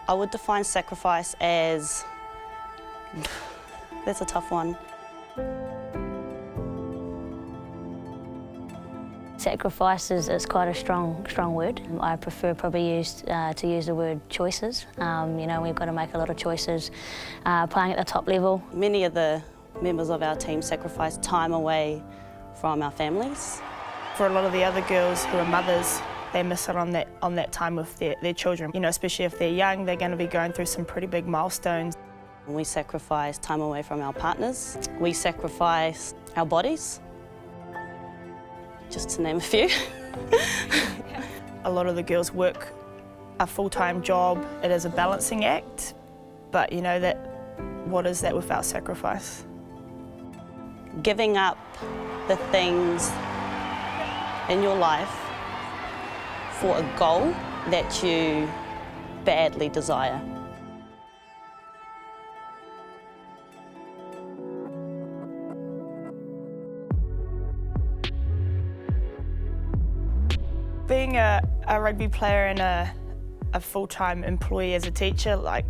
I would define sacrifice as... That's a tough one. Sacrifice is quite a strong word. I prefer probably to use the word choices. You know, we've got to make a lot of choices playing at the top level. Many of the members of our team sacrifice time away from our families. For a lot of the other girls who are mothers, they miss out on that time with their children. You know, especially if they're young, they're going to be going through some pretty big milestones. We sacrifice time away from our partners. We sacrifice our bodies, just to name a few. A lot of the girls work a full-time job. It is a balancing act, but you know that what is that without sacrifice? Giving up the things in your life for a goal that you badly desire. Being a rugby player and a full-time employee as a teacher, like,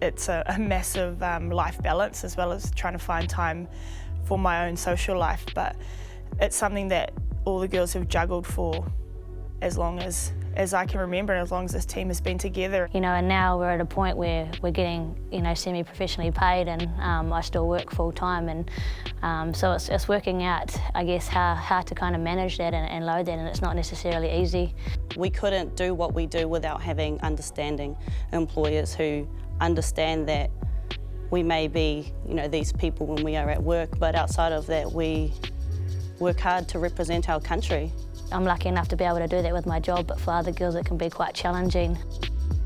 it's a massive life balance, as well as trying to find time for my own social life. But it's something that all the girls have juggled for as long as I can remember, and as long as this team has been together. You know, and now we're at a point where we're getting, you know, semi-professionally paid, and I still work full-time, and so it's working out, I guess, how to kind of manage that and load that, and it's not necessarily easy. We couldn't do what we do without having understanding employers who understand that we may be, you know, these people when we are at work, but outside of that, we work hard to represent our country. I'm lucky enough to be able to do that with my job, but for other girls it can be quite challenging.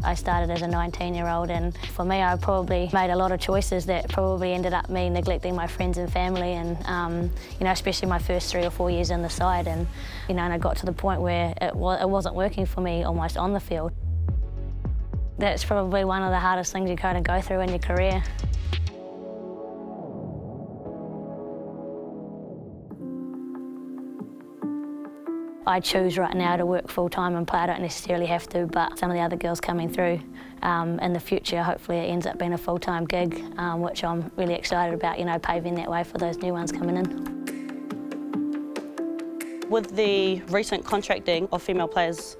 I started as a 19-year-old, and for me I probably made a lot of choices that probably ended up me neglecting my friends and family, and you know, especially my first 3 or 4 years in the side, and you know, and I got to the point where it wasn't working for me almost on the field. That's probably one of the hardest things you kind of go through in your career. I choose right now to work full-time and play. I don't necessarily have to, but some of the other girls coming through in the future, hopefully it ends up being a full-time gig, which I'm really excited about, you know, paving that way for those new ones coming in. With the recent contracting of female players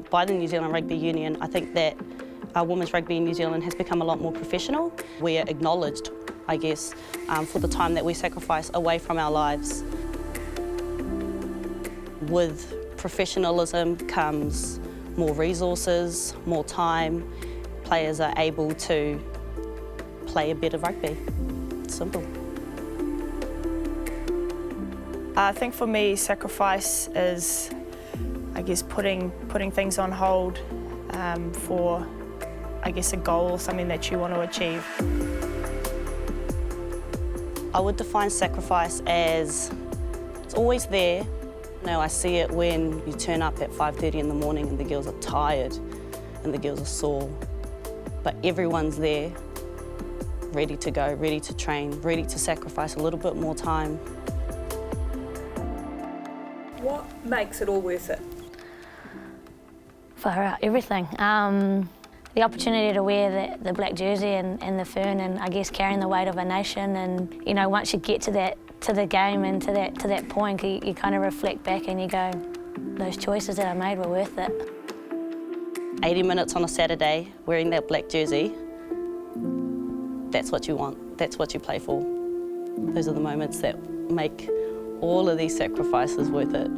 by the New Zealand Rugby Union, I think that women's rugby in New Zealand has become a lot more professional. We are acknowledged, I guess, for the time that we sacrifice away from our lives. With professionalism comes more resources, more time. Players are able to play a bit of rugby. It's simple. I think for me, sacrifice is, I guess, putting things on hold for, I guess, a goal or something that you want to achieve. I would define sacrifice as it's always there. You know, I see it when you turn up at 5:30 in the morning and the girls are tired and the girls are sore, but everyone's there, ready to go, ready to train, ready to sacrifice a little bit more time. What makes it all worth it? Far out, everything. The opportunity to wear the black jersey and the fern, and I guess carrying the weight of a nation, and you know, once you get to the game and to that point, you kind of reflect back and you go, those choices that I made were worth it. 80 minutes on a Saturday, wearing that black jersey, that's what you want, that's what you play for. Those are the moments that make all of these sacrifices worth it.